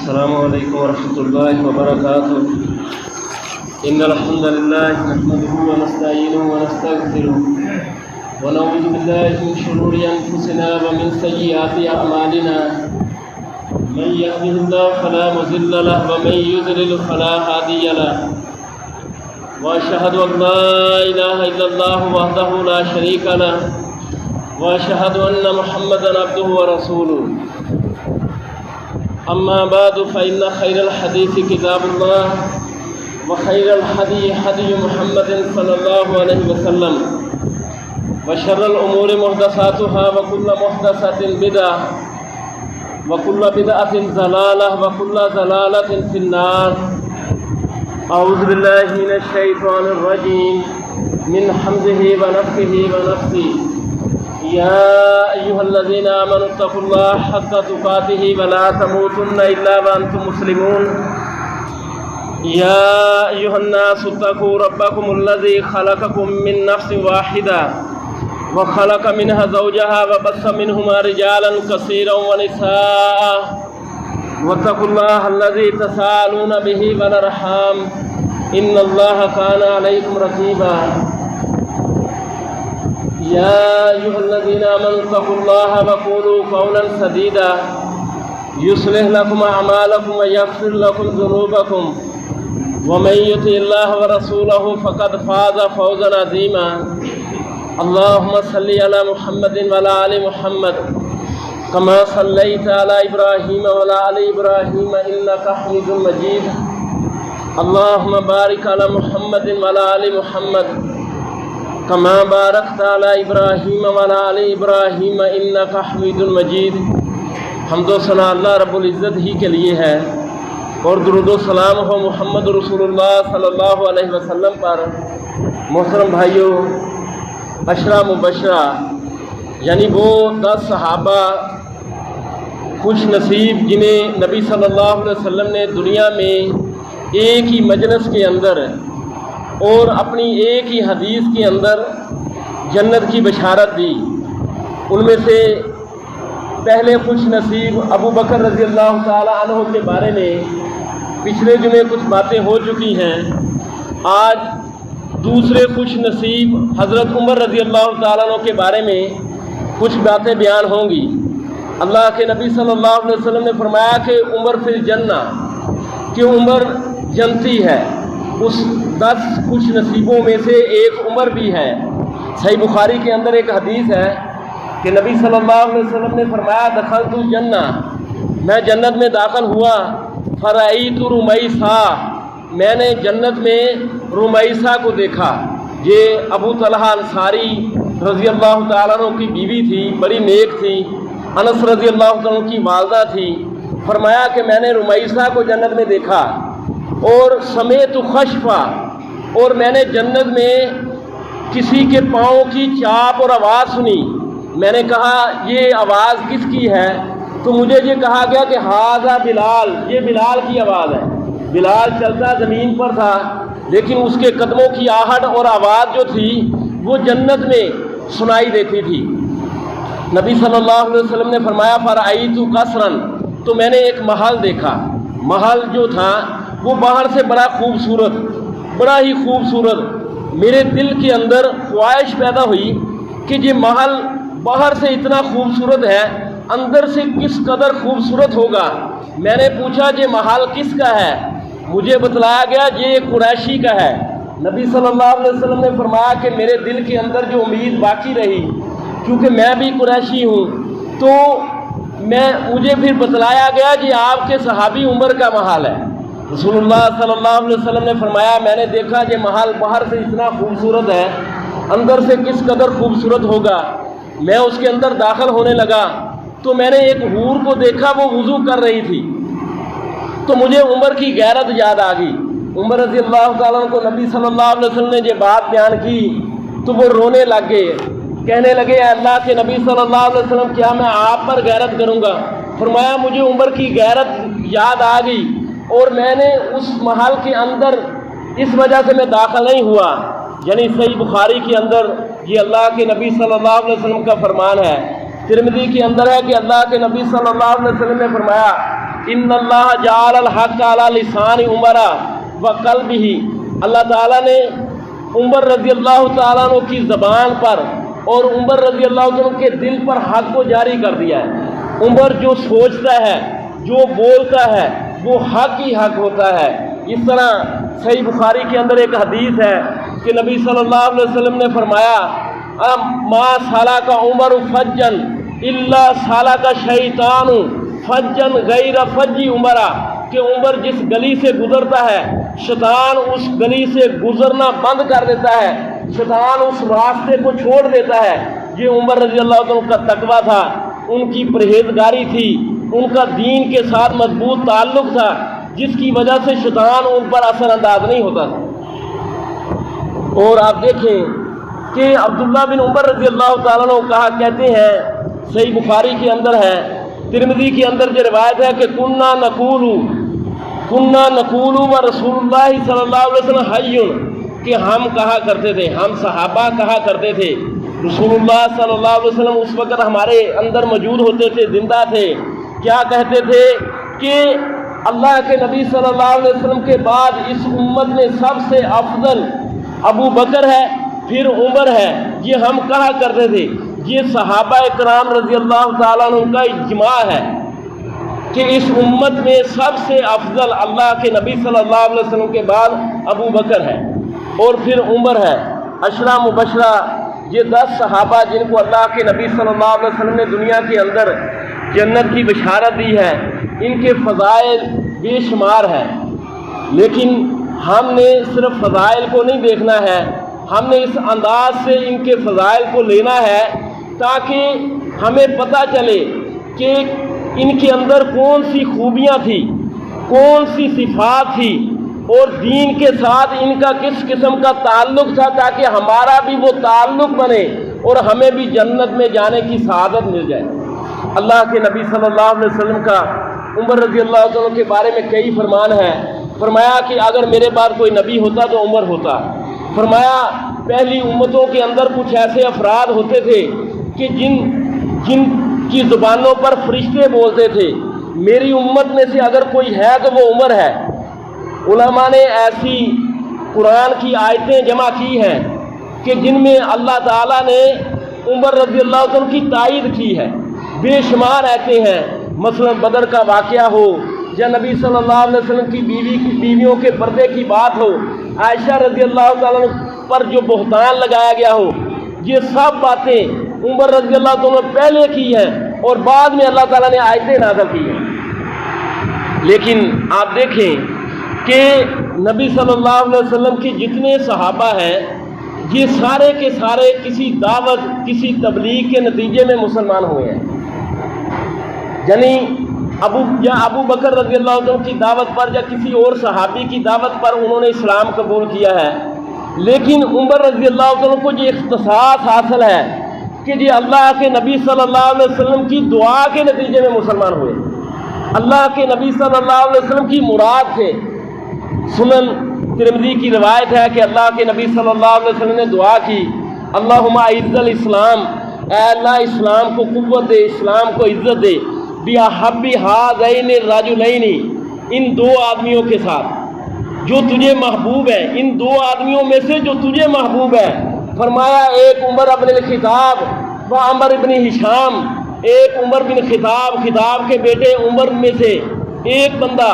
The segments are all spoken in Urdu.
السلام علیکم ورحمۃ اللہ وبرکاتہ۔ ان الحمد للہ نحمده ونستعینه ونستغفره ونعوذ باللہ من شرور انفسنا ومن سیئات اعمالنا، من يهده الله فلا مضل له ومن يضلل فلا هادي له، واشهد ان لا اله الا الله وحده لا شريك له، واشهد ان محمدا عبده ورسوله۔ اما بعد فإن خير الحديث كتاب الله، وخير الهدي هدي محمد صلى الله عليه وسلم، وشر الأمور محدثاتها، وكل محدثة بدعة، وكل بدعة ضلالة، وكل ضلالة في النار۔ أعوذ بالله من الشيطان الرجيم، من حمزه ونفخه ونفثه۔ يا أيها الذين آمنوا اتقوا الله حق تقاته ولا تموتن إلا وأنتم مسلمون۔ يا أيها الناس اتقوا ربكم الذي خلقكم من نفس واحدة وخلق منها زوجها وبث منهما رجالا كثيرا ونساء، واتقوا الله الذي تساءلون به والأرحام إن الله كان عليكم رقيبا۔ يا أيها الذين آمنوا اتقوا الله وقولوا قولا سديدا يصلح لكم أعمالكم ويغفر لكم ذنوبكم، ومن يطع الله ورسوله فقد فاز فوزا عظيما۔ اللهم صل على محمد وعلى آل محمد كما صليت على إبراهيم وعلى آل إبراهيم إنك حميد مجيد۔ اللهم بارك على محمد وعلى آل محمد كما باركت على إبراهيم وعلى آل إبراهيم إنك حميد مجيد۔ حمد و ثنا اللہ رب العزت ہی کے لیے ہے، اور درود و سلام ہو محمد رسول اللہ صلی اللہ علیہ وسلم پر۔ محترم بھائیوں، عشرہ مبشرہ یعنی وہ 10 صحابہ خوش نصیب جنہیں نبی صلی اللہ علیہ وسلم نے دنیا میں ایک ہی مجلس کے اندر اور اپنی ایک ہی حدیث کے اندر جنت کی بشارت دی۔ ان میں سے پہلے خوش نصیب ابو بکر رضی اللہ تعالی عنہ کے بارے میں پچھلے جمعے کچھ باتیں ہو چکی ہیں۔ آج دوسرے خوش نصیب حضرت عمر رضی اللہ تعالیٰ عنہ کے بارے میں کچھ باتیں بیان ہوں گی۔ اللہ کے نبی صلی اللہ علیہ وسلم نے فرمایا کہ عمر فی الجنہ، کہ عمر جنتی ہے۔ اس 10 خوش نصیبوں میں سے ایک عمر بھی ہے۔ صحیح بخاری کے اندر ایک حدیث ہے کہ نبی صلی اللہ علیہ وسلم نے فرمایا دخلت الجنہ، میں جنت میں داخل ہوا، فرأیت رمیثا، میں نے جنت میں رمیثا کو دیکھا۔ یہ ابو طلحہ انصاری رضی اللہ تعالیٰ عنہ کی بیوی تھی، بڑی نیک تھی، انس رضی اللہ تعالیٰ عنہ کی والدہ تھی۔ فرمایا کہ میں نے رمیثا کو جنت میں دیکھا، اور سمیت خشفا، اور میں نے جنت میں کسی کے پاؤں کی چاپ اور آواز سنی۔ میں نے کہا یہ آواز کس کی ہے؟ تو مجھے یہ کہا گیا کہ ھذا بلال، یہ بلال کی آواز ہے۔ بلال چلتا زمین پر تھا، لیکن اس کے قدموں کی آہٹ اور آواز جو تھی وہ جنت میں سنائی دیتی تھی۔ نبی صلی اللہ علیہ وسلم نے فرمایا فرأیت قصرا، تو میں نے ایک محل دیکھا۔ محل جو تھا وہ باہر سے بڑا خوبصورت، بڑا ہی خوبصورت۔ میرے دل کے اندر خواہش پیدا ہوئی کہ یہ محل باہر سے اتنا خوبصورت ہے، اندر سے کس قدر خوبصورت ہوگا۔ میں نے پوچھا یہ محل کس کا ہے؟ مجھے بتلایا گیا یہ قریشی کا ہے۔ نبی صلی اللہ علیہ وسلم نے فرمایا کہ میرے دل کے اندر جو امید باقی رہی، کیونکہ میں بھی قریشی ہوں، تو مجھے پھر بتلایا گیا یہ آپ کے صحابی عمر کا محل ہے۔ رسول اللہ صلی اللہ علیہ وسلم نے فرمایا میں نے دیکھا یہ محل باہر سے اتنا خوبصورت ہے، اندر سے کس قدر خوبصورت ہوگا۔ میں اس کے اندر داخل ہونے لگا تو میں نے ایک حور کو دیکھا، وہ وضو کر رہی تھی، تو مجھے عمر کی غیرت یاد آ گئی۔ عمر رضی اللہ تعالیٰ عنہ کو نبی صلی اللہ علیہ وسلم نے یہ بات بیان کی تو وہ رونے لگ گئے، کہنے لگے اے اللہ کے نبی صلی اللہ علیہ وسلم کیا میں آپ پر غیرت کروں گا؟ فرمایا مجھے عمر کی غیرت یاد آ گئی، اور میں نے اس محل کے اندر اس وجہ سے میں داخل نہیں ہوا۔ یعنی صحیح بخاری کے اندر یہ اللہ کے نبی صلی اللہ علیہ وسلم کا فرمان ہے۔ ترمذی کے اندر ہے کہ اللہ کے نبی صلی اللہ علیہ وسلم نے فرمایا ان اللہ جعل الحق علی لسان عمر و قلبہ، اللہ تعالیٰ نے عمر رضی اللہ تعالیٰ عنہ کی زبان پر اور عمر رضی اللہ عنہ کے دل پر حق کو جاری کر دیا ہے۔ عمر جو سوچتا ہے، جو بولتا ہے، وہ حق ہی حق ہوتا ہے۔ اس طرح صحیح بخاری کے اندر ایک حدیث ہے کہ نبی صلی اللہ علیہ وسلم نے فرمایا ما سالک عمر فجن الا سالک شیطان فجن غیر فج عمر، کہ عمر جس گلی سے گزرتا ہے شیطان اس گلی سے گزرنا بند کر دیتا ہے، شیطان اس راستے کو چھوڑ دیتا ہے۔ یہ عمر رضی اللہ عنہ کا تقویٰ تھا، ان کی پرہیزگاری تھی، ان کا دین کے ساتھ مضبوط تعلق تھا، جس کی وجہ سے شیطان ان پر اثر انداز نہیں ہوتا تھا۔ اور آپ دیکھیں کہ عبداللہ بن عمر رضی اللہ تعالیٰ عنہ کہا کہتے ہیں، صحیح بخاری کے اندر ہے، ترمذی کے اندر جو روایت ہے کہ کننا نقول و رسول اللہ صلی اللہ علیہ وسلم حی، کہ ہم کہا کرتے تھے، ہم صحابہ کہا کرتے تھے، رسول اللہ صلی اللہ علیہ وسلم اس وقت ہمارے اندر موجود ہوتے تھے، زندہ تھے، کیا کہتے تھے کہ اللہ کے نبی صلی اللہ علیہ وسلم کے بعد اس امت میں سب سے افضل ابو بکر ہے، پھر عمر ہے۔ یہ ہم کہا کرتے تھے۔ یہ صحابہ کرام رضی اللہ تعالیٰ عنہ کا اجماع ہے کہ اس امت میں سب سے افضل اللہ کے نبی صلی اللہ علیہ وسلم کے بعد ابو بکر ہے اور پھر عمر ہے۔ عشرہ مبشرہ، یہ 10 صحابہ جن کو اللہ کے نبی صلی اللہ علیہ وسلم نے دنیا کے اندر جنت کی بشارت دی ہے، ان کے فضائل بے شمار ہیں، لیکن ہم نے صرف فضائل کو نہیں دیکھنا ہے، ہم نے اس انداز سے ان کے فضائل کو لینا ہے تاکہ ہمیں پتہ چلے کہ ان کے اندر کون سی خوبیاں تھیں، کون سی صفات تھی، اور دین کے ساتھ ان کا کس قسم کا تعلق تھا، تاکہ ہمارا بھی وہ تعلق بنے اور ہمیں بھی جنت میں جانے کی سعادت مل جائے۔ اللہ کے نبی صلی اللہ علیہ وسلم کا عمر رضی اللہ عنہ کے بارے میں کئی فرمان ہیں۔ فرمایا کہ اگر میرے بعد کوئی نبی ہوتا تو عمر ہوتا۔ فرمایا پہلی امتوں کے اندر کچھ ایسے افراد ہوتے تھے کہ جن کی زبانوں پر فرشتے بولتے تھے، میری امت میں سے اگر کوئی ہے تو وہ عمر ہے۔ علماء نے ایسی قرآن کی آیتیں جمع کی ہیں کہ جن میں اللہ تعالیٰ نے عمر رضی اللہ عنہ کی تائید کی ہے، بے شمار آیتیں ہیں۔ مثلا بدر کا واقعہ ہو یا نبی صلی اللہ علیہ وسلم کی بیویوں کے پردے کی بات ہو، عائشہ رضی اللہ تعالیٰ پر جو بہتان لگایا گیا ہو، یہ سب باتیں عمر رضی اللہ عنہ پہلے کی ہیں اور بعد میں اللہ تعالیٰ نے آیتیں نازل کی ہیں۔ لیکن آپ دیکھیں کہ نبی صلی اللہ علیہ وسلم کی جتنے صحابہ ہیں، یہ سارے کے سارے کسی دعوت، کسی تبلیغ کے نتیجے میں مسلمان ہوئے ہیں۔ یعنی ابو بکر رضی اللہ عنہ کی دعوت پر یا کسی اور صحابی کی دعوت پر انہوں نے اسلام قبول کیا ہے، لیکن عمر رضی اللہ عنہ کو یہ اختصاص حاصل ہے کہ یہ اللہ کے نبی صلی اللہ علیہ وسلم کی دعا کے نتیجے میں مسلمان ہوئے۔ اللہ کے نبی صلی اللہ علیہ وسلم کی مراد تھے۔ سنن ترمذی کی روایت ہے کہ اللہ کے نبی صلی اللہ علیہ وسلم نے دعا کی، اللہم اعز الاسلام، اے اللہ اسلام کو قوت دے، اسلام کو عزت دے، بِأَحَبِّ هَذَيْنِ الرَّجُلَيْنِ، ان دو آدمیوں کے ساتھ جو تجھے محبوب ہے، ان دو آدمیوں میں سے جو تجھے محبوب ہے۔ فرمایا ایک عمر ابن الخطاب و عمر ابن ہشام، ایک عمر بن خطاب کے بیٹے عمر میں سے ایک بندہ،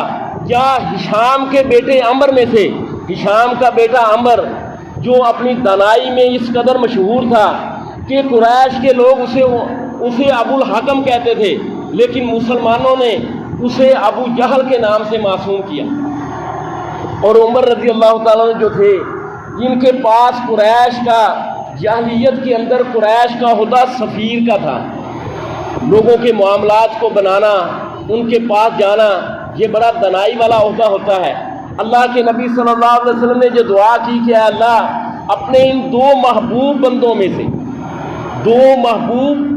یا ہشام کے بیٹے عمر میں سے، ہشام کا بیٹا عمر جو اپنی دانائی میں اس قدر مشہور تھا کہ قریش کے لوگ اسے ابو الحکم کہتے تھے، لیکن مسلمانوں نے اسے ابو جہل کے نام سے معصوم کیا۔ اور عمر رضی اللہ تعالیٰ جو تھے، جن کے پاس قریش کا جاہلیت کے اندر قریش کا عہدہ سفیر کا تھا، لوگوں کے معاملات کو بنانا، ان کے پاس جانا، یہ بڑا دنائی والا عہدہ ہوتا ہے۔ اللہ کے نبی صلی اللہ علیہ وسلم نے جو دعا کی کہ اے اللہ اپنے ان دو محبوب بندوں میں سے، دو محبوب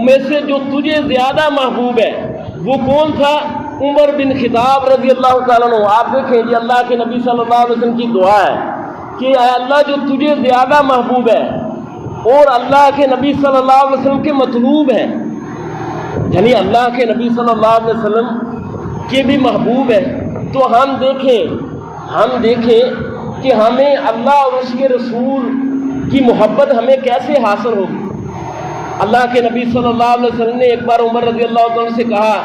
میں سے جو تجھے زیادہ محبوب ہے، وہ کون تھا؟ عمر بن خطاب رضی اللہ تعالیٰ عنہ۔ آپ دیکھیں جی اللہ کے نبی صلی اللہ علیہ وسلم کی دعا ہے کہ اے اللہ جو تجھے زیادہ محبوب ہے اور اللہ کے نبی صلی اللہ علیہ وسلم کے مطلوب ہیں، یعنی اللہ کے نبی صلی اللہ علیہ وسلم کے بھی محبوب ہے، تو ہم دیکھیں کہ ہمیں اللہ اور اس کے رسول کی محبت ہمیں کیسے حاصل ہوگی۔ اللہ کے نبی صلی اللہ علیہ وسلم نے ایک بار عمر رضی اللہ عنہ سے کہا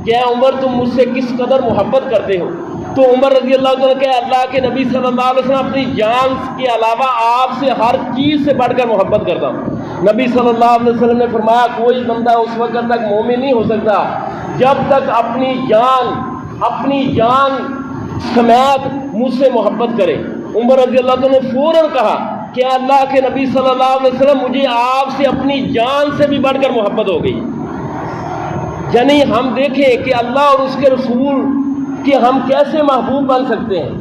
کہ اے عمر تم مجھ سے کس قدر محبت کرتے ہو؟ تو عمر رضی اللہ عنہ کہ اللہ کے نبی صلی اللہ علیہ وسلم اپنی جان کے علاوہ آپ سے ہر چیز سے بڑھ کر محبت کرتا ہوں۔ نبی صلی اللہ علیہ وسلم نے فرمایا کوئی بندہ اس وقت تک مومن نہیں ہو سکتا جب تک اپنی جان سمیت مجھ سے محبت کرے۔ عمر رضی اللہ عنہ نے فوراً کہا کہ اللہ کے نبی صلی اللہ علیہ وسلم مجھے آپ سے اپنی جان سے بھی بڑھ کر محبت ہو گئی۔ یعنی ہم دیکھیں کہ اللہ اور اس کے رسول کہ ہم کیسے محبوب بن سکتے ہیں۔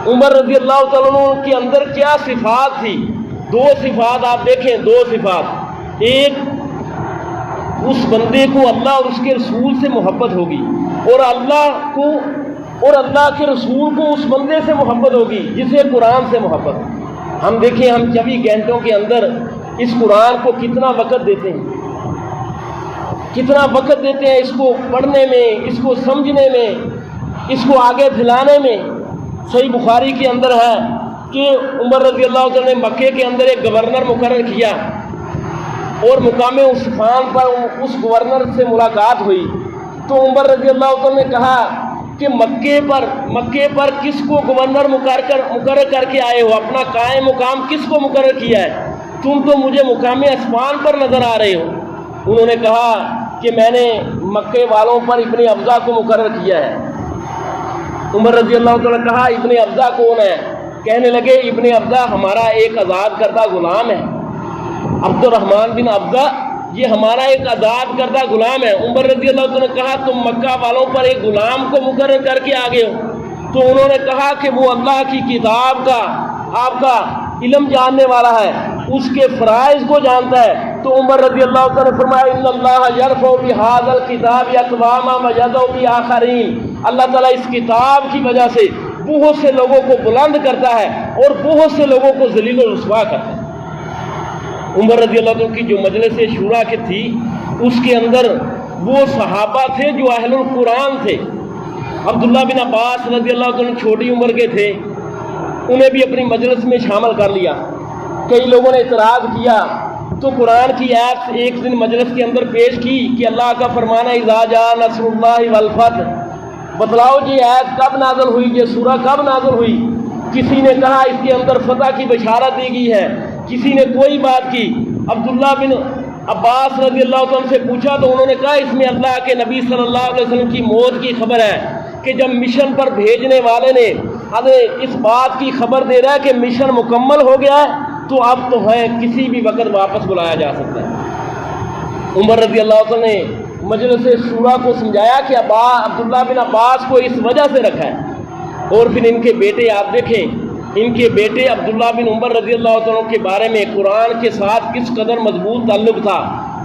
عمر رضی اللہ تعالیٰ عنہ کے اندر کیا صفات تھی؟ دو صفات آپ دیکھیں، دو صفات۔ ایک، اس بندے کو اللہ اور اس کے رسول سے محبت ہوگی، اور اللہ کے رسول کو اس بندے سے محبت ہوگی جسے قرآن سے محبت ہے۔ ہم دیکھیں ہم 24 گھنٹوں کے اندر اس قرآن کو کتنا وقت دیتے ہیں، اس کو پڑھنے میں، اس کو سمجھنے میں، اس کو آگے پھیلانے میں۔ صحیح بخاری کے اندر ہے کہ عمر رضی اللہ عنہ نے مکے کے اندر ایک گورنر مقرر کیا، اور مقام عثمان پر اس گورنر سے ملاقات ہوئی، تو عمر رضی اللہ عنہ نے کہا کہ مکے پر کس کو گورنر مقرر کر کے آئے ہو؟ اپنا قائم مقام کس کو مقرر کیا ہے؟ تم تو مجھے مقام عثمان پر نظر آ رہے ہو۔ انہوں نے کہا کہ میں نے مکے والوں پر ابن ابزہ کو مقرر کیا ہے۔ عمر رضی اللہ عنہ نے کہا ابن ابزہ کون ہے؟ کہنے لگے ابن ابزہ ہمارا ایک آزاد کردہ غلام ہے، عبد الرحمن بن ابزہ یہ ہمارا ایک آزاد کردہ غلام ہے۔ عمر رضی اللہ عنہ نے کہا تم مکہ والوں پر ایک غلام کو مقرر کر کے آگے ہو؟ تو انہوں نے کہا کہ وہ اللہ کی کتاب کا آپ کا علم جاننے والا ہے، اس کے فرائض کو جانتا ہے۔ تو عمر رضی اللہ عنہ نے فرمایا ان اللہ یرفع بہذا الکتاب اقواما ویضع بآخرین، اللہ تعالیٰ اس کتاب کی وجہ سے بہت سے لوگوں کو بلند کرتا ہے اور بہت سے لوگوں کو ذلیل و رسوا کرتا ہے۔ عمر رضی اللہ عنہ کی جو مجلس شورا کی تھی اس کے اندر وہ صحابہ تھے جو اہل القرآن تھے۔ عبداللہ بن عباس رضی اللہ عنہ چھوٹی عمر کے تھے، انہیں بھی اپنی مجلس میں شامل کر لیا۔ کئی لوگوں نے اعتراض کیا تو قرآن کی آیت ایک دن مجلس کے اندر پیش کی کہ اللہ کا فرمان ہے اذا جاء نصر اللہ والفتح، بتلاؤ جی آیت کب نازل ہوئی، یہ سورہ کب نازل ہوئی؟ کسی نے کہا اس کے اندر فتح کی بشارت دی گئی ہے، کسی نے کوئی بات کی۔ عبداللہ بن عباس رضی اللہ عنہ سے پوچھا تو انہوں نے کہا اس میں اللہ کے نبی صلی اللہ علیہ وسلم کی موت کی خبر ہے کہ جب مشن پر بھیجنے والے نے اس بات کی خبر دے رہا ہے کہ مشن مکمل ہو گیا ہے تو اب تو ہے کسی بھی وقت واپس بلایا جا سکتا ہے۔ عمر رضی اللہ عنہ نے مجلس شورا کو سمجھایا کہ عبداللہ بن عباس کو اس وجہ سے رکھا ہے، اور پھر ان کے بیٹے آپ دیکھیں، ان کے بیٹے عبداللہ بن عمر رضی اللہ عنہ کے بارے میں قرآن کے ساتھ کس قدر مضبوط تعلق تھا۔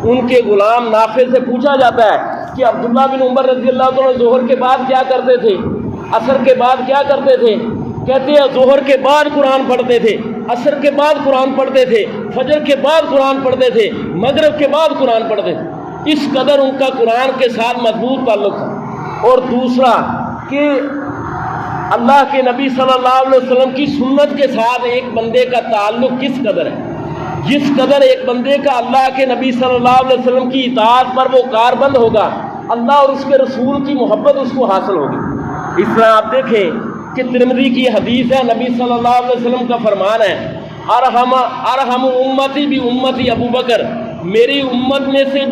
ان کے غلام نافع سے پوچھا جاتا ہے کہ عبداللہ بن عمر رضی اللہ عنہ ظہر کے بعد کیا کرتے تھے، عصر کے بعد کیا کرتے تھے؟ کہتے ہیں ظہر کے بعد قرآن پڑھتے تھے، عصر کے بعد قرآن پڑھتے تھے، فجر کے بعد قرآن پڑھتے تھے، مغرب کے بعد قرآن پڑھتے تھے۔ اس قدر ان کا قرآن کے ساتھ مضبوط تعلق تھا۔ اور دوسرا کہ اللہ کے نبی صلی اللہ علیہ وسلم کی سنت کے ساتھ ایک بندے کا تعلق کس قدر ہے، جس قدر ایک بندے کا اللہ کے نبی صلی اللہ علیہ وسلم کی اطاعت پر وہ کاربند ہوگا، اللہ اور اس کے رسول کی محبت اس کو حاصل ہوگی۔ اس طرح آپ دیکھیں کہ ترمذی کی حدیث ہے، نبی صلی اللہ علیہ وسلم کا فرمان ہے ارحم امتی بھی امتی ابو بکر، میری امت میں سے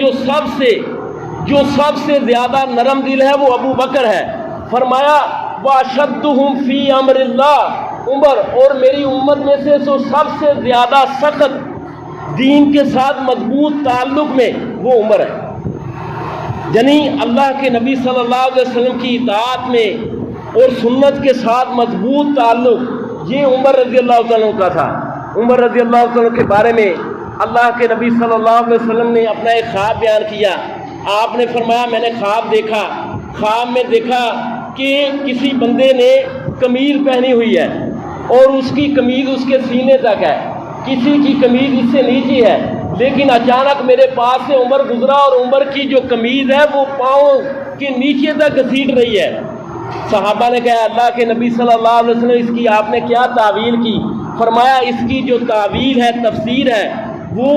جو سب سے زیادہ نرم دل ہے وہ ابو بکر ہے۔ فرمایا واشدہم فی امر اللہ عمر، اور میری امت میں سے جو سب سے زیادہ سخت دین کے ساتھ مضبوط تعلق میں وہ عمر ہے۔ یعنی اللہ کے نبی صلی اللہ علیہ وسلم کی اطاعت میں اور سنت کے ساتھ مضبوط تعلق یہ عمر رضی اللہ عنہ کا تھا۔ عمر رضی اللہ عنہ کے بارے میں اللہ کے نبی صلی اللہ علیہ وسلم نے اپنا ایک خواب بیان کیا۔ آپ نے فرمایا میں نے خواب میں دیکھا کہ کسی بندے نے قمیض پہنی ہوئی ہے اور اس کی قمیض اس کے سینے تک ہے، کسی کی قمیض اس سے نیچے ہے، لیکن اچانک میرے پاس سے عمر گزرا اور عمر کی جو قمیض ہے وہ پاؤں کے نیچے تک گھسیٹ رہی ہے۔ صحابہ نے کہا اللہ کے نبی صلی اللہ علیہ وسلم اس کی آپ نے کیا تعویل کی؟ فرمایا اس کی جو تعویل ہے، تفسیر ہے، وہ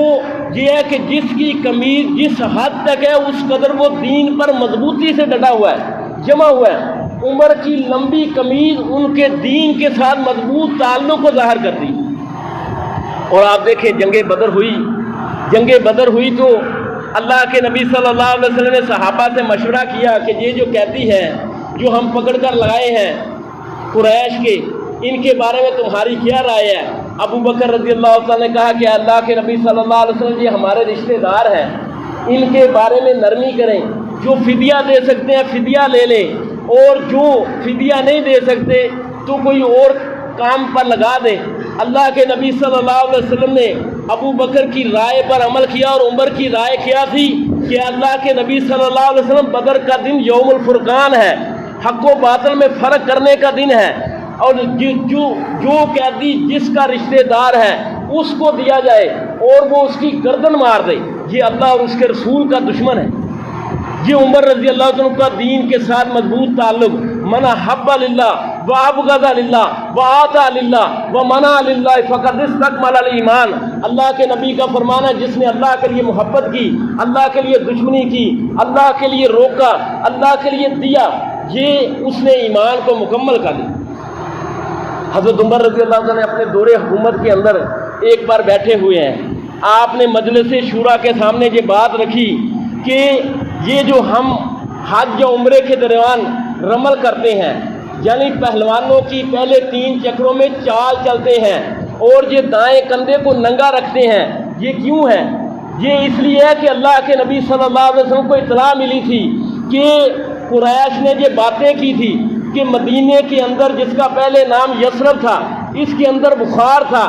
یہ ہے کہ جس کی قمیض جس حد تک ہے اس قدر وہ دین پر مضبوطی سے ڈٹا ہوا ہے، جمع ہوا ہے۔ عمر کی لمبی قمیض ان کے دین کے ساتھ مضبوط تعلق کو ظاہر کرتی۔ اور آپ دیکھیں جنگ بدر ہوئی تو اللہ کے نبی صلی اللہ علیہ وسلم نے صحابہ سے مشورہ کیا کہ یہ جو قیدی ہے جو ہم پکڑ کر لگائے ہیں قریش کے، ان کے بارے میں تمہاری کیا رائے ہے؟ ابو بکر رضی اللہ تعالیٰ نے کہا کہ اللہ کے نبی صلی اللہ علیہ وسلم یہ ہمارے رشتہ دار ہیں، ان کے بارے میں نرمی کریں، جو فدیہ دے سکتے ہیں فدیہ لے لیں، اور جو فدیہ نہیں دے سکتے تو کوئی اور کام پر لگا دیں۔ اللہ کے نبی صلی اللہ علیہ وسلم نے ابو بکر کی رائے پر عمل کیا، اور عمر کی رائے کیا تھی کہ اللہ کے نبی صلی اللہ علیہ وسلم بدر کا دن یوم الفرقان ہے، حق و باطل میں فرق کرنے کا دن ہے، اور جو قیدی جس کا رشتہ دار ہے اس کو دیا جائے اور وہ اس کی گردن مار دے، یہ اللہ اور اس کے رسول کا دشمن ہے۔ یہ عمر رضی اللہ عنہ کا دین کے ساتھ مضبوط تعلق، من حب للہ وابغض للہ وآطاع للہ ومنع للہ فقد استکمل الایمان۔ اللہ کے نبی کا فرمان ہے جس نے اللہ کے لیے محبت کی، اللہ کے لیے دشمنی کی، اللہ کے لیے روکا، اللہ کے لیے دیا، یہ اس نے ایمان کو مکمل کر لیا۔ حضرت عمر رضی اللہ عنہ نے اپنے دور حکومت کے اندر ایک بار بیٹھے ہوئے ہیں، آپ نے مجلس شورا کے سامنے یہ بات رکھی کہ یہ جو ہم حج یا عمرے کے درمیان رمل کرتے ہیں، یعنی پہلوانوں کی پہلے 3 چکروں میں چال چلتے ہیں اور یہ دائیں کندھے کو ننگا رکھتے ہیں، یہ کیوں ہے؟ یہ اس لیے ہے کہ اللہ کے نبی صلی اللہ علیہ وسلم کو اطلاع ملی تھی کہ قریش نے یہ باتیں کی تھی کہ مدینے کے اندر جس کا پہلے نام یثرب تھا اس کے اندر بخار تھا،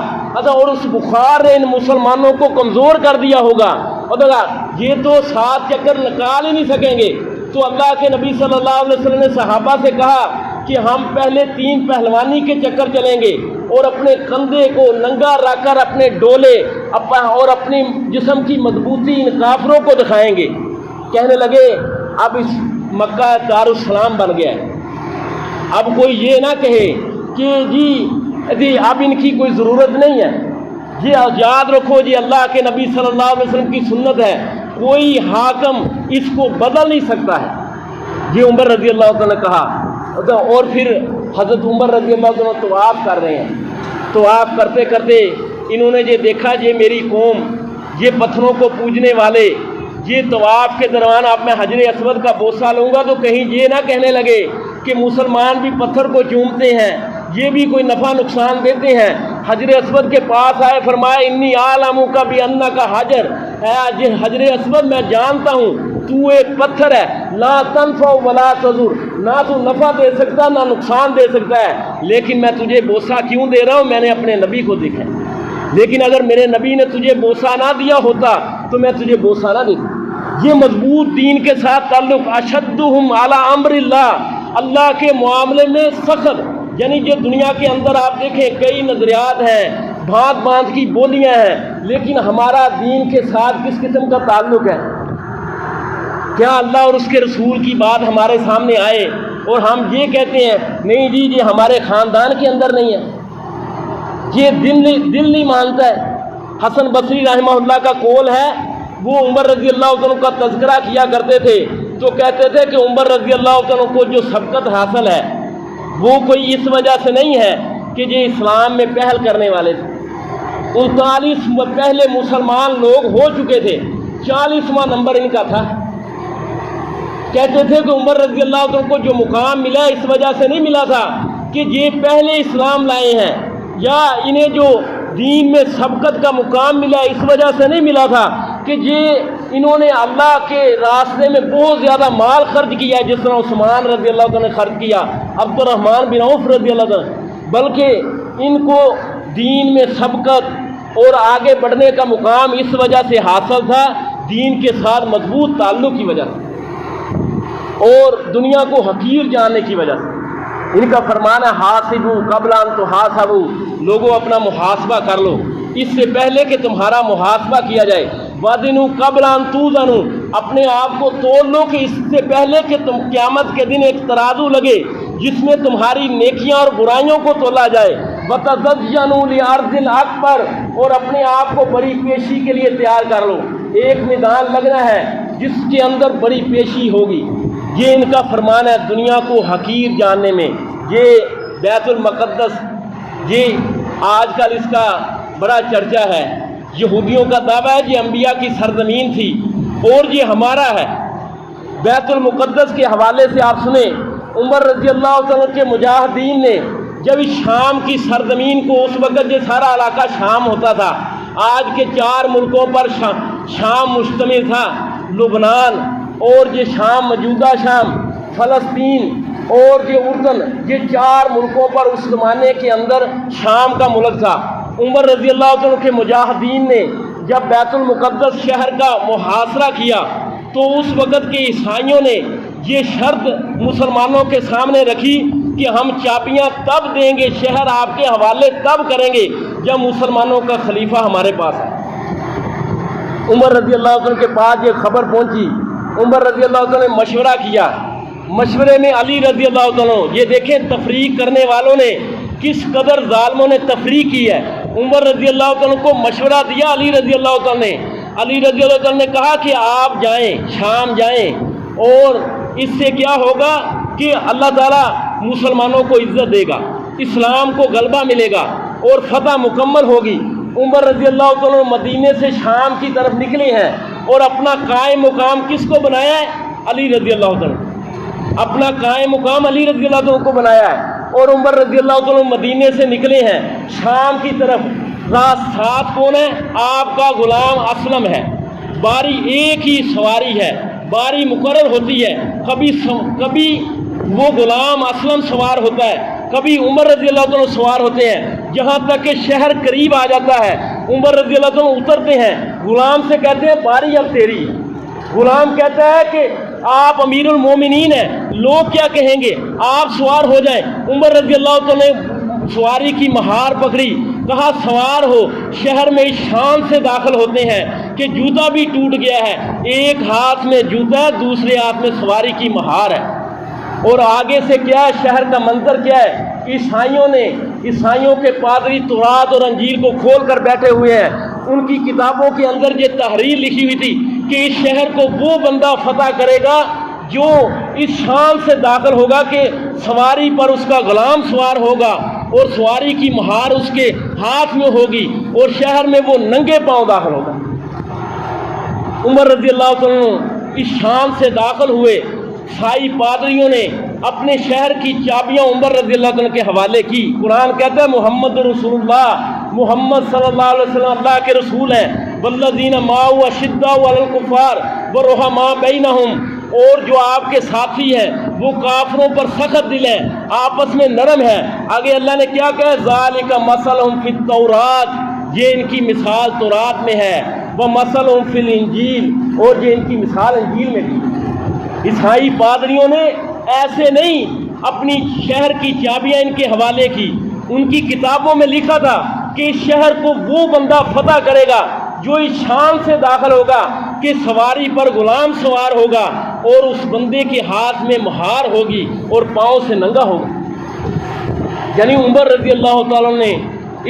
اور اس بخار نے ان مسلمانوں کو کمزور کر دیا ہوگا، اور یہ تو 7 چکر نکال ہی نہیں سکیں گے۔ تو اللہ کے نبی صلی اللہ علیہ وسلم نے صحابہ سے کہا کہ ہم پہلے 3 پہلوانی کے چکر چلیں گے اور اپنے کندھے کو ننگا رکھ کر اپنے ڈولے اور اپنی جسم کی مضبوطی ان کافروں کو دکھائیں گے۔ کہنے لگے اب اس مکہ دارالسلام بن گیا ہے، اب کوئی یہ نہ کہے کہ جی اب ان کی کوئی ضرورت نہیں ہے۔ یہ یاد رکھو جی اللہ کے نبی صلی اللہ علیہ وسلم کی سنت ہے، کوئی حاکم اس کو بدل نہیں سکتا ہے۔ یہ عمر رضی اللہ عنہ نے کہا، اور پھر حضرت عمر رضی اللہ عنہ طواف کر رہے ہیں، طواف کرتے کرتے انہوں نے یہ دیکھا یہ میری قوم، یہ پتھروں کو پوجنے والے، یہ طواف کے دوران اب میں حجر اسود کا بوسہ لوں گا تو کہیں یہ نہ کہنے لگے کہ مسلمان بھی پتھر کو چومتے ہیں، یہ بھی کوئی نفع نقصان دیتے ہیں۔ حجر اسود کے پاس آئے، فرمایا انی اعلم کا بانک حجر، اے حجر اسود میں جانتا ہوں تو ایک پتھر ہے، لا تنفع ولا تضر، نہ تو نفع دے سکتا نہ نقصان دے سکتا ہے، لیکن میں تجھے بوسہ کیوں دے رہا ہوں؟ میں نے اپنے نبی کو دیکھا ہے، لیکن اگر میرے نبی نے تجھے بوسہ نہ دیا ہوتا تو میں تجھے بوسہ نہ دیتا۔ یہ مضبوط دین کے ساتھ تعلق، اشدہم علی امر اللہ، اللہ کے معاملے میں سخت، یعنی جو دنیا کے اندر آپ دیکھیں کئی نظریات ہیں، بھانت بھانت کی بولیاں ہیں، لیکن ہمارا دین کے ساتھ کس قسم کا تعلق ہے؟ کیا اللہ اور اس کے رسول کی بات ہمارے سامنے آئے اور ہم یہ کہتے ہیں نہیں جی یہ ہمارے خاندان کے اندر نہیں ہے، یہ دل نہیں مانتا ہے۔ حسن بصری رحمہ اللہ کا قول ہے، وہ عمر رضی اللہ عنہ کا تذکرہ کیا کرتے تھے تو کہتے تھے کہ عمر رضی اللہ عنہ کو جو سبقت حاصل ہے وہ کوئی اس وجہ سے نہیں ہے کہ یہ اسلام میں پہل کرنے والے تھے، 39 پہلے مسلمان لوگ ہو چکے تھے، 40واں نمبر ان کا تھا۔ کہتے تھے کہ عمر رضی اللہ عنہ کو جو مقام ملا اس وجہ سے نہیں ملا تھا کہ یہ پہلے اسلام لائے ہیں، یا انہیں جو دین میں سبقت کا مقام ملا اس وجہ سے نہیں ملا تھا کہ یہ انہوں نے اللہ کے راستے میں بہت زیادہ مال خرچ کیا جس طرح عثمان رضی اللہ عنہ نے خرچ کیا، عبد الرحمن بن عوف رضی اللہ عنہ، بلکہ ان کو دین میں سبقت اور آگے بڑھنے کا مقام اس وجہ سے حاصل تھا، دین کے ساتھ مضبوط تعلق کی وجہ سے اور دنیا کو حقیر جاننے کی وجہ سے۔ ان کا فرمان ہے حاسبوا قبل ان تحاسبوا، لوگوں اپنا محاسبہ کر لو اس سے پہلے کہ تمہارا محاسبہ کیا جائے۔ وَزِنُوا قَبْلَ أَن تُوزَنُوا، اپنے آپ کو تول لو کہ اس سے پہلے کہ تم قیامت کے دن ایک ترازو لگے جس میں تمہاری نیکیاں اور برائیوں کو تولا جائے۔ وَتَزَيَّنُوا لِعَرْضِ الْأَكْبَرِ، اور اپنے آپ کو بڑی پیشی کے لیے تیار کر لو۔ ایک میدان لگنا ہے جس کے اندر بڑی پیشی ہوگی۔ یہ ان کا فرمان ہے دنیا کو حقیر جاننے میں۔ یہ بیت المقدس، یہ آج کل اس کا بڑا چرچا ہے۔ یہودیوں کا دعویٰ ہے یہ انبیاء کی سرزمین تھی اور یہ ہمارا ہے۔ بیت المقدس کے حوالے سے آپ سنیں، عمر رضی اللہ عنہ کے مجاہدین نے جب اس شام کی سرزمین کو، اس وقت یہ سارا علاقہ شام ہوتا تھا، آج کے 4 ملکوں پر شام مشتمل تھا، لبنان اور یہ شام، موجودہ شام، فلسطین اور یہ اردن، یہ 4 ملکوں پر اس زمانے کے اندر شام کا ملک تھا۔ عمر رضی اللہ عنہ کے مجاہدین نے جب بیت المقدس شہر کا محاصرہ کیا تو اس وقت کے عیسائیوں نے یہ شرط مسلمانوں کے سامنے رکھی کہ ہم چابیاں تب دیں گے، شہر آپ کے حوالے تب کریں گے جب مسلمانوں کا خلیفہ ہمارے پاس ہے۔ عمر رضی اللہ عنہ کے پاس یہ خبر پہنچی، عمر رضی اللہ عنہ نے مشورہ کیا، مشورے میں علی رضی اللہ عنہ، یہ دیکھیں تفریق کرنے والوں نے کس قدر ظالموں نے تفریق کی ہے۔ عمر رضی اللہ عنہ کو مشورہ دیا علی رضی اللہ عنہ نے۔ علی رضی اللہ عنہ نے کہا کہ آپ جائیں، شام جائیں، اور اس سے کیا ہوگا کہ اللہ تعالیٰ مسلمانوں کو عزت دے گا، اسلام کو غلبہ ملے گا اور فتح مکمل ہوگی۔ عمر رضی اللہ عنہ مدینے سے شام کی طرف نکلے ہیں اور اپنا قائم مقام کس کو بنایا ہے؟ علی رضی اللہ عنہ، اپنا قائم مقام علی رضی اللہ عنہ کو بنایا ہے۔ اور عمر رضی اللہ عنہ مدینے سے نکلے ہیں شام کی طرف۔ رات ساتھ کون ہے؟ آپ کا غلام اسلم ہے۔ باری ایک ہی سواری ہے، باری مقرر ہوتی ہے، کبھی وہ غلام اسلم سوار ہوتا ہے، کبھی عمر رضی اللہ عنہ سوار ہوتے ہیں، جہاں تک کہ شہر قریب آ جاتا ہے عمر رضی اللہ عنہ اترتے ہیں، غلام سے کہتے ہیں باری اب تیری۔ غلام کہتا ہے کہ آپ امیر المومنین ہیں، لوگ کیا کہیں گے، آپ سوار ہو جائیں۔ عمر رضی اللہ عنہ نے سواری کی مہار پکڑی، کہا سوار ہو۔ شہر میں اس شان سے داخل ہوتے ہیں کہ جوتا بھی ٹوٹ گیا ہے، ایک ہاتھ میں جوتا ہے، دوسرے ہاتھ میں سواری کی مہار ہے۔ اور آگے سے کیا ہے، شہر کا منظر کیا ہے، عیسائیوں کے پادری تورات اور انجیل کو کھول کر بیٹھے ہوئے ہیں۔ ان کی کتابوں کے اندر یہ تحریر لکھی ہوئی تھی کہ اس شہر کو وہ بندہ فتح کرے گا جو اس شان سے داخل ہوگا کہ سواری پر اس کا غلام سوار ہوگا اور سواری کی مہار اس کے ہاتھ میں ہوگی اور شہر میں وہ ننگے پاؤں داخل ہوگا۔ عمر رضی اللہ عنہ اس شان سے داخل ہوئے۔ عیسائی پادریوں نے اپنے شہر کی چابیاں عمر رضی اللہ عنہ کے حوالے کی۔ قرآن کہتا ہے محمد رسول اللہ، محمد صلی اللہ علیہ وسلم اللہ کے رسول ہیں۔ والذین معہ اشداء علی الکفار ورحماء بینہم، اور جو آپ کے ساتھی ہیں وہ کافروں پر سخت دل ہیں، آپس میں نرم ہیں۔ آگے اللہ نے کیا کہا، ذالک مثلہم فی التوراۃ، یہ ان کی مثال تورات میں ہے، ومثلہم فی الانجیل، اور یہ ان کی مثال انجیل میں تھی۔ عیسائی پادریوں نے ایسے نہیں اپنی شہر کی چابیاں ان کے حوالے کی، ان کی کتابوں میں لکھا تھا کہ اس شہر کو وہ بندہ فتح کرے گا جو اس شان سے داخل ہوگا کہ سواری پر غلام سوار ہوگا اور اس بندے کے ہاتھ میں مہار ہوگی اور پاؤں سے ننگا ہوگا۔ یعنی عمر رضی اللہ تعالیٰ نے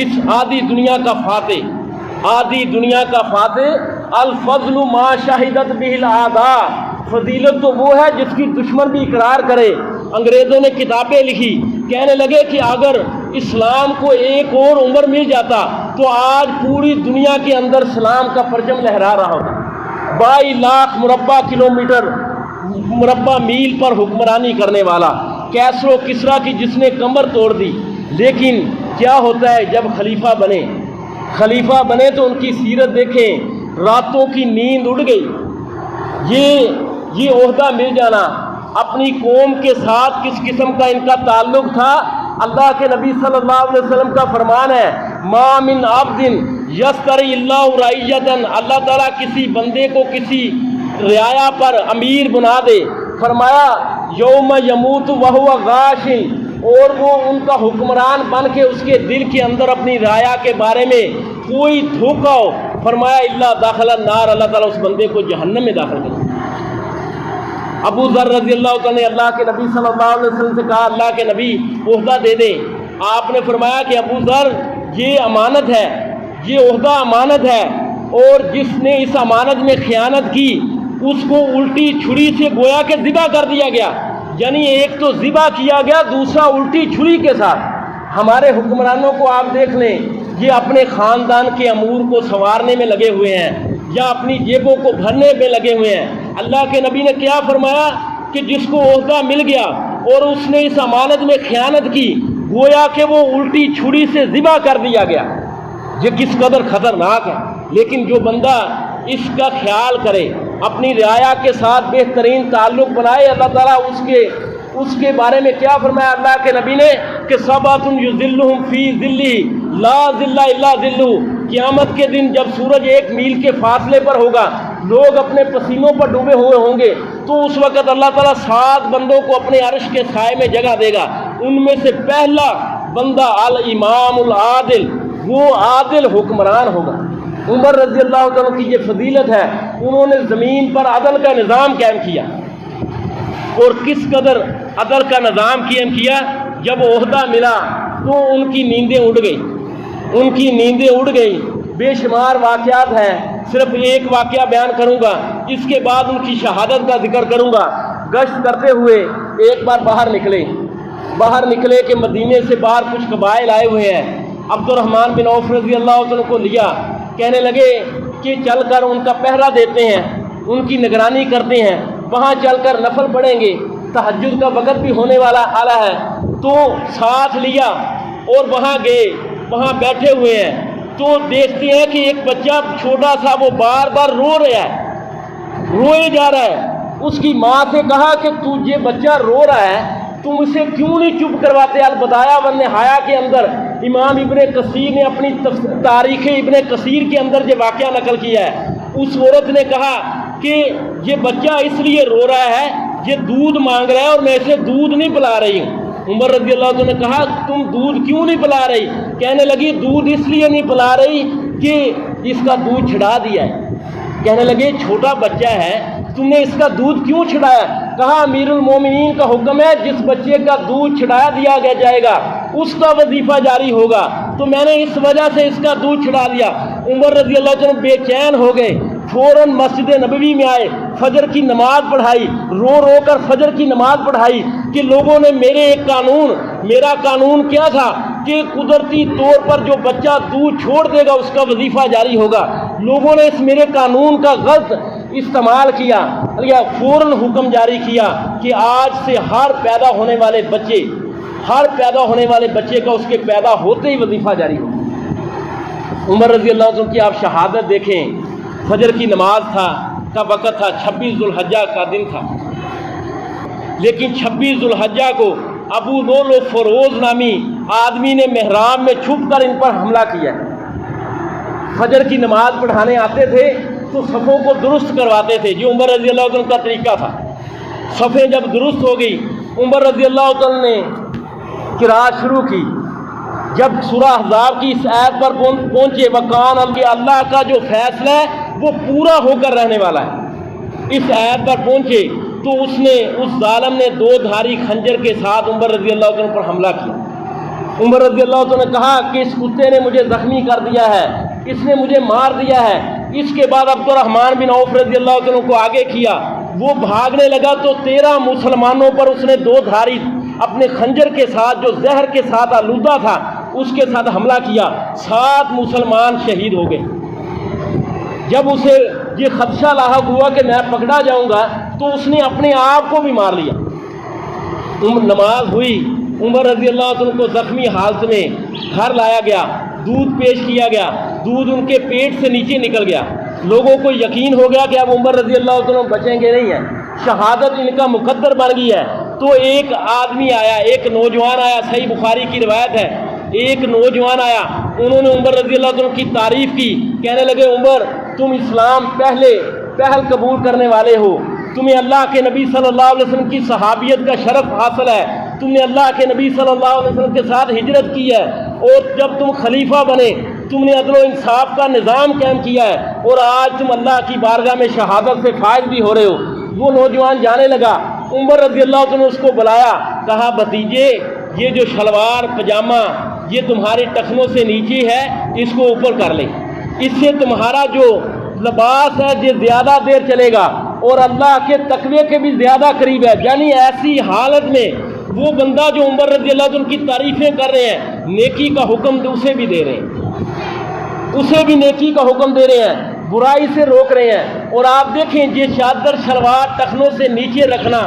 اس آدھی دنیا کا فاتح، الفضل ما شہدت بہ الاعداء، فضیلت تو وہ ہے جس کی دشمن بھی اقرار کرے۔ انگریزوں نے کتابیں لکھی، کہنے لگے کہ اگر اسلام کو ایک اور عمر مل جاتا تو آج پوری دنیا کے اندر اسلام کا پرچم لہرا رہا ہوتا۔ 22 لاکھ مربع میل پر حکمرانی کرنے والا، کیسر و کسریٰ کی جس نے کمر توڑ دی۔ لیکن کیا ہوتا ہے جب خلیفہ بنے تو ان کی سیرت دیکھیں، راتوں کی نیند اڑ گئی۔ یہ عہدہ مل جانا، اپنی قوم کے ساتھ کس قسم کا ان کا تعلق تھا۔ اللہ کے نبی صلی اللہ علیہ وسلم کا فرمان ہے، ما من عبد یستری اللہ رعیۃ، اللہ تعالیٰ کسی بندے کو کسی رعایا پر امیر بنا دے، فرمایا یوم یموت وہو غاش، اور وہ ان کا حکمران بن کے اس کے دل کے اندر اپنی رایا کے بارے میں کوئی دھوکہ ہو، فرمایا اللہ داخل النار، اللہ تعالیٰ اس بندے کو جہنم میں داخل کرے۔ ابو ذر رضی اللہ تعالیٰ نے اللہ کے نبی صلی اللہ علیہ وسلم سے کہا اللہ کے نبی عہدہ دے دیں۔ آپ نے فرمایا کہ ابو ذر یہ امانت ہے، یہ عہدہ امانت ہے، اور جس نے اس امانت میں خیانت کی اس کو الٹی چھری سے گویا کہ ذبح کر دیا گیا، یعنی ایک تو ذبح کیا گیا، دوسرا الٹی چھری کے ساتھ۔ ہمارے حکمرانوں کو آپ دیکھ لیں، یہ اپنے خاندان کے امور کو سنوارنے میں لگے ہوئے ہیں یا اپنی جیبوں کو بھرنے میں لگے ہوئے ہیں۔ اللہ کے نبی نے کیا فرمایا کہ جس کو عہدہ مل گیا اور اس نے اس امانت میں خیانت کی، گویا کہ وہ الٹی چھری سے ذبح کر دیا گیا۔ یہ کس قدر خطرناک ہے، لیکن جو بندہ اس کا خیال کرے، اپنی رعایا کے ساتھ بہترین تعلق بنائے، اللہ تعالیٰ اس کے بارے میں کیا فرمایا اللہ کے نبی نے کہ سبعۃ یظلھم فی ظلہ لا ظل الا ظلہ۔ قیامت کے دن جب سورج 1 میل کے فاصلے پر ہوگا، لوگ اپنے پسینوں پر ڈوبے ہوئے ہوں گے، تو اس وقت اللہ تعالیٰ 7 بندوں کو اپنے عرش کے سائے میں جگہ دے گا۔ ان میں سے پہلا بندہ الامام العادل، وہ عادل حکمران ہوگا۔ عمر رضی اللہ عنہ کی یہ فضیلت ہے، انہوں نے زمین پر عدل کا نظام قائم کیا، اور کس قدر عدل کا نظام قائم کیا، جب عہدہ ملا تو ان کی نیندیں اڑ گئی۔ بے شمار واقعات ہیں، صرف ایک واقعہ بیان کروں گا، اس کے بعد ان کی شہادت کا ذکر کروں گا۔ گشت کرتے ہوئے ایک بار باہر نکلے کہ مدینے سے باہر کچھ قبائل آئے ہوئے ہیں۔ عبد الرحمن بن عوف رضی اللہ عنہ کو لیا، کہنے لگے کہ چل کر ان کا پہرا دیتے ہیں، ان کی نگرانی کرتے ہیں، وہاں چل کر نفل پڑھیں گے، تہجد کا وقت بھی ہونے والا آلا ہے۔ تو ساتھ لیا اور وہاں گئے، وہاں بیٹھے ہوئے ہیں تو دیکھتے ہیں کہ ایک بچہ چھوٹا سا وہ بار بار روئے جا رہا ہے۔ اس کی ماں سے کہا کہ یہ بچہ رو رہا ہے، تم اسے کیوں نہیں چپ کرواتے؟ البدایہ والنہایہ کے اندر امام ابن کثیر نے اپنی تاریخ ابن کثیر کے اندر یہ واقعہ نقل کیا ہے۔ اس عورت نے کہا کہ یہ بچہ اس لیے رو رہا ہے، یہ دودھ مانگ رہا ہے اور میں اسے دودھ نہیں پلا رہی ہوں۔ عمر رضی اللہ عنہ نے کہا تم دودھ کیوں نہیں پلا رہی؟ کہنے لگی دودھ اس لیے نہیں پلا رہی کہ اس کا دودھ چھڑا دیا ہے۔ کہنے لگے چھوٹا بچہ ہے، تم نے اس کا دودھ کیوں چھڑایا؟ کہا امیر المومنین کا حکم ہے، جس بچے کا دودھ چھڑا دیا جائے گا اس کا وظیفہ جاری ہوگا، تو میں نے اس وجہ سے اس کا دودھ چھڑا دیا۔ عمر رضی اللہ عنہ بے چین ہو گئے، فوراً مسجد نبوی میں آئے، فجر کی نماز پڑھائی، رو کر فجر کی نماز پڑھائی کہ لوگوں نے میرا قانون کیا تھا کہ قدرتی طور پر جو بچہ دودھ چھوڑ دے گا اس کا وظیفہ جاری ہوگا، لوگوں نے اس میرے قانون کا غلط استعمال کیا۔ فوراً حکم جاری کیا کہ آج سے ہر پیدا ہونے والے بچے کا اس کے پیدا ہوتے ہی وظیفہ جاری ہو۔ عمر رضی اللہ عنہ کی آپ شہادت دیکھیں، فجر کی نماز کا وقت تھا، 26 ذو الحجہ کا دن تھا، لیکن 26 ذو الحجہ کو ابو لؤلؤ فروز نامی آدمی نے محراب میں چھپ کر ان پر حملہ کیا۔ فجر کی نماز پڑھانے آتے تھے تو صفوں کو درست کرواتے تھے، یہ عمر رضی اللہ عنہ کا طریقہ تھا۔ صفیں جب درست ہو گئی، عمر رضی اللہ عنہ نے قرات شروع کی۔ جب سورہ احزاب کی اس آیت پر پہنچے وکان اللہ کا جو فیصلہ ہے وہ پورا ہو کر رہنے والا ہے، اس آیت پر پہنچے تو اس ظالم نے 2 دھاری خنجر کے ساتھ عمر رضی اللہ عنہ پر حملہ کیا۔ عمر رضی اللہ عنہ نے کہا کہ اس کتے نے مجھے زخمی کر دیا ہے، اس نے مجھے مار دیا ہے۔ اس کے بعد عبد الرحمن بن عوف رضی اللہ عنہ کو آگے کیا، وہ بھاگنے لگا تو 13 مسلمانوں پر اس نے 2 دھاری اپنے خنجر کے ساتھ جو زہر کے ساتھ آلودہ تھا اس کے ساتھ حملہ کیا، 7 مسلمان شہید ہو گئے۔ جب اسے یہ خدشہ لاحق ہوا کہ میں پکڑا جاؤں گا تو اس نے اپنے آپ کو بھی مار لیا۔ نماز ہوئی، عمر رضی اللہ عنہ کو زخمی حالت میں گھر لایا گیا، دودھ پیش کیا گیا، دودھ ان کے پیٹ سے نیچے نکل گیا۔ لوگوں کو یقین ہو گیا کہ اب عمر رضی اللہ عنہ بچیں گے نہیں ہیں، شہادت ان کا مقدر بن گئی ہے۔ تو ایک آدمی آیا، ایک نوجوان آیا، صحیح بخاری کی روایت ہے، ایک نوجوان آیا، انہوں نے عمر رضی اللہ عنہ کی تعریف کی، کہنے لگے عمر تم اسلام پہل قبول کرنے والے ہو، تمہیں اللہ کے نبی صلی اللہ علیہ وسلم کی صحابیت کا شرف حاصل ہے، تم نے اللہ کے نبی صلی اللہ علیہ وسلم کے ساتھ ہجرت کی ہے، اور جب تم خلیفہ بنے تم نے عدل و انصاف کا نظام قائم کیا ہے، اور آج تم اللہ کی بارگاہ میں شہادت سے فائز بھی ہو رہے ہو۔ وہ نوجوان جانے لگا، عمر رضی اللہ عنہ نے اس کو بلایا، کہا بھتیجے یہ جو شلوار پجامہ یہ تمہارے ٹخنوں سے نیچے ہے اس کو اوپر کر لے، اس سے تمہارا جو لباس ہے یہ زیادہ دیر چلے گا اور اللہ کے تقوی کے بھی زیادہ قریب ہے۔ یعنی ایسی حالت میں وہ بندہ جو عمر رضی اللہ عنہ کی تعریفیں کر رہے ہیں، نیکی کا حکم اسے بھی دے رہے ہیں، اسے بھی نیکی کا حکم دے رہے ہیں، برائی سے روک رہے ہیں۔ اور آپ دیکھیں یہ چادر شلوار ٹخنوں سے نیچے رکھنا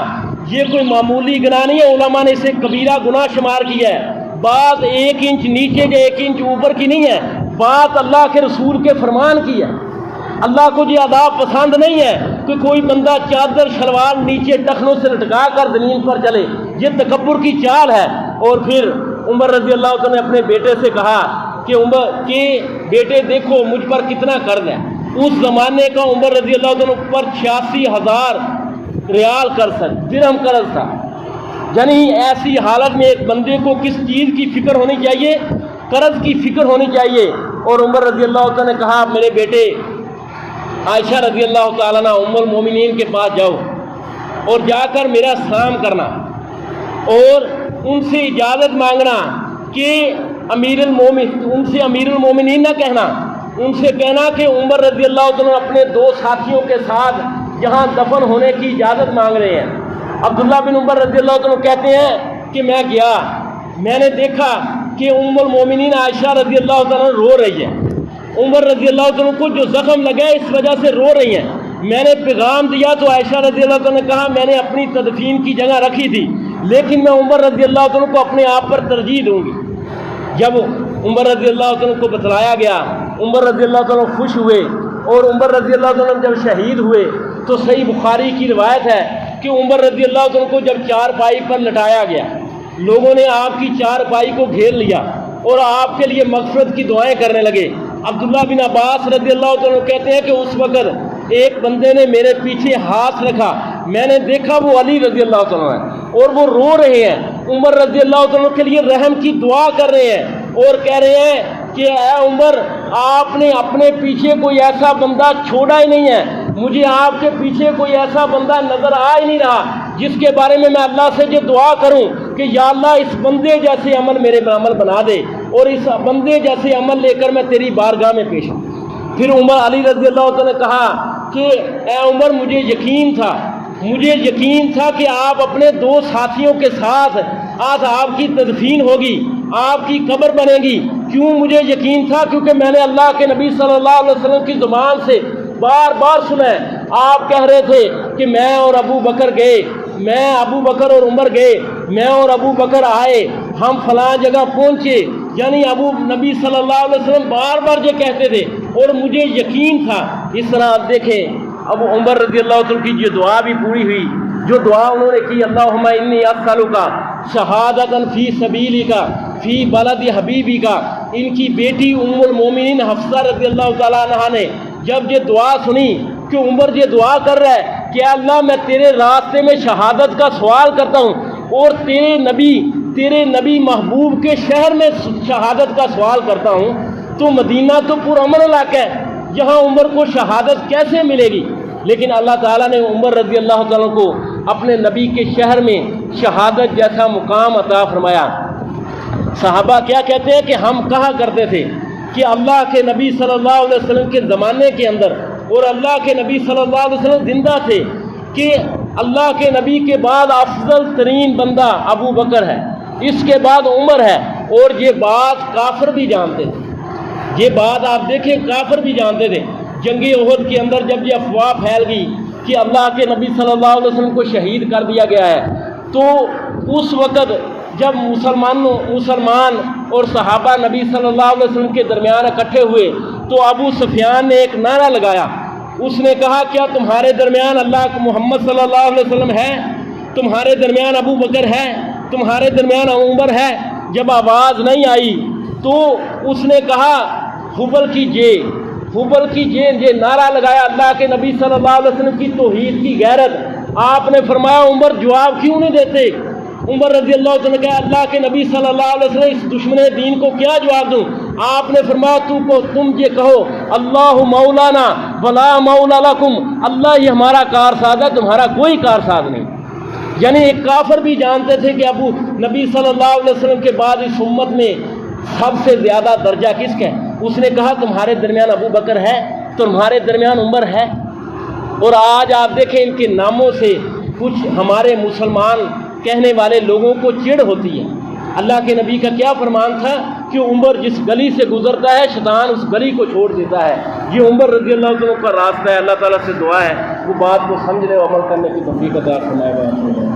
یہ کوئی معمولی گناہ نہیں ہے، علماء نے اسے کبیرہ گناہ شمار کیا ہے۔ بات 1 انچ نیچے یا 1 انچ اوپر کی نہیں ہے، بات اللہ کے رسول کے فرمان کی ہے۔ اللہ کو یہ عذاب پسند نہیں ہے کہ کوئی بندہ چادر شلوار نیچے ٹخنوں سے لٹکا کر زمین پر چلے، یہ تکبر کی چال ہے۔ اور پھر عمر رضی اللہ عنہ نے اپنے بیٹے سے کہا کہ عمر کے بیٹے دیکھو مجھ پر کتنا قرض ہے۔ اس زمانے کا عمر رضی اللہ عنہ پر 86,000 ریال درہم قرض تھا۔ یعنی ایسی حالت میں ایک بندے کو کس چیز کی فکر ہونی چاہیے؟ قرض کی فکر ہونی چاہیے۔ اور عمر رضی اللہ عنہ نے کہا میرے بیٹے عائشہ رضی اللہ تعالیٰ عنہ ام المومنین کے پاس جاؤ اور جا کر میرا سلام کرنا اور ان سے اجازت مانگنا کہ ان سے امیر المومنین نہ کہنا، ان سے کہنا کہ عمر رضی اللہ عنہ اپنے 2 ساتھیوں کے ساتھ یہاں دفن ہونے کی اجازت مانگ رہے ہیں۔ عبداللہ بن عمر رضی اللہ عنہ کہتے ہیں کہ میں گیا، میں نے دیکھا کہ ام المومنین عائشہ رضی اللہ عنہ رو رہی ہے، عمر رضی اللہ عنہ کو جو زخم لگا ہے اس وجہ سے رو رہی ہیں۔ میں نے پیغام دیا تو عائشہ رضی اللہ عنہ نے کہا میں نے اپنی تدفین کی جگہ رکھی تھی، لیکن میں عمر رضی اللہ عنہ کو اپنے آپ پر ترجیح دوں گی۔ جب عمر رضی اللہ عنہ کو بتلایا گیا عمر رضی اللہ عنہ خوش ہوئے، اور عمر رضی اللہ عنہ جب شہید ہوئے تو صحیح بخاری کی روایت ہے کہ عمر رضی اللہ عنہ کو جب چارپائی پر لٹایا گیا، لوگوں نے آپ کی چارپائی کو گھیر لیا اور آپ کے لیے مغفرت کی دعائیں کرنے لگے۔ عبداللہ بن عباس رضی اللہ عنہ کہتے ہیں کہ اس وقت ایک بندے نے میرے پیچھے ہاتھ رکھا، میں نے دیکھا وہ علی رضی اللہ عنہ ہے اور وہ رو رہے ہیں، عمر رضی اللہ عنہ کے لیے رحم کی دعا کر رہے ہیں اور کہہ رہے ہیں کہ اے عمر آپ نے اپنے پیچھے کوئی ایسا بندہ چھوڑا ہی نہیں ہے، مجھے آپ کے پیچھے کوئی ایسا بندہ نظر آ ہی نہیں رہا جس کے بارے میں اللہ سے یہ دعا کروں کہ یا اللہ اس بندے جیسے عمل میرے عمل بنا دے اور اس بندے جیسے عمل لے کر میں تیری بارگاہ میں پیش ہوں۔ پھر عمر علی رضی اللہ عنہ نے کہا کہ اے عمر مجھے یقین تھا کہ آپ اپنے 2 ساتھیوں کے ساتھ آج آپ کی تدفین ہوگی، آپ کی قبر بنے گی۔ کیوں مجھے یقین تھا؟ کیونکہ میں نے اللہ کے نبی صلی اللہ علیہ وسلم کی زبان سے بار بار سنا ہے، آپ کہہ رہے تھے کہ میں اور ابو بکر اور عمر گئے، میں اور ابو بکر آئے، ہم فلاں جگہ پہنچے، یعنی نبی صلی اللہ علیہ وسلم بار بار یہ کہتے تھے اور مجھے یقین تھا۔ اس طرح آپ دیکھیں اب عمر رضی اللہ عنہ کی یہ دعا بھی پوری ہوئی، جو دعا انہوں نے کی اللہم انی اسألک شہادۃ فی سبیلک فی بلد حبیبک۔ ان کی بیٹی ام المومنین حفصہ رضی اللہ تعالیٰ عنہا نے جب یہ دعا سنی کہ عمر یہ دعا کر رہا ہے کہ اللہ میں تیرے راستے میں شہادت کا سوال کرتا ہوں اور تیرے نبی محبوب کے شہر میں شہادت کا سوال کرتا ہوں، تو مدینہ تو پرامن علاقہ ہے، یہاں عمر کو شہادت کیسے ملے گی؟ لیکن اللہ تعالیٰ نے عمر رضی اللہ تعالیٰ کو اپنے نبی کے شہر میں شہادت جیسا مقام عطا فرمایا۔ صحابہ کیا کہتے ہیں کہ ہم کہا کرتے تھے کہ اللہ کے نبی صلی اللہ علیہ وسلم کے زمانے کے اندر اور اللہ کے نبی صلی اللہ علیہ وسلم زندہ تھے کہ اللہ کے نبی کے بعد افضل ترین بندہ ابو بکر ہے، اس کے بعد عمر ہے، اور یہ بات کافر بھی جانتے تھے، یہ بات آپ دیکھیں کافر بھی جانتے تھے۔ جنگ احد کے اندر جب یہ افواہ پھیل گئی کہ اللہ کے نبی صلی اللہ علیہ وسلم کو شہید کر دیا گیا ہے، تو اس وقت جب مسلمان اور صحابہ نبی صلی اللہ علیہ وسلم کے درمیان اکٹھے ہوئے تو ابو سفیان نے ایک نعرہ لگایا، اس نے کہا کیا تمہارے درمیان اللہ محمد صلی اللہ علیہ وسلم ہے؟ تمہارے درمیان ابو بکر ہے؟ تمہارے درمیان عمر ہے؟ جب آواز نہیں آئی تو اس نے کہا حبل کیجئے، یہ نعرہ لگایا اللہ کے نبی صلی اللہ علیہ وسلم کی توحید کی غیرت۔ آپ نے فرمایا عمر جواب کیوں نہیں دیتے؟ عمر رضی اللہ عنہ نے کہا اللہ کے نبی صلی اللہ علیہ وسلم اس دشمن دین کو کیا جواب دوں؟ آپ نے فرمایا تم یہ کہو اللہ مولانا ولا مولا لکم، اللہ یہ ہمارا کارساز ہے، تمہارا کوئی کارساز نہیں۔ یعنی ایک کافر بھی جانتے تھے کہ ابو نبی صلی اللہ علیہ وسلم کے بعد اس امت میں سب سے زیادہ درجہ کس کا ہے؟ اس نے کہا تمہارے درمیان ابو بکر ہے، تمہارے درمیان عمر ہے۔ اور آج آپ دیکھیں ان کے ناموں سے کچھ ہمارے مسلمان کہنے والے لوگوں کو چڑ ہوتی ہے۔ اللہ کے نبی کا کیا فرمان تھا کہ عمر جس گلی سے گزرتا ہے شیطان اس گلی کو چھوڑ دیتا ہے۔ یہ عمر رضی اللہ عنہ کا راستہ ہے۔ اللہ تعالیٰ سے دعا ہے وہ بات کو سمجھنے اور عمل کرنے کی توفیق عطا فرمائے گا۔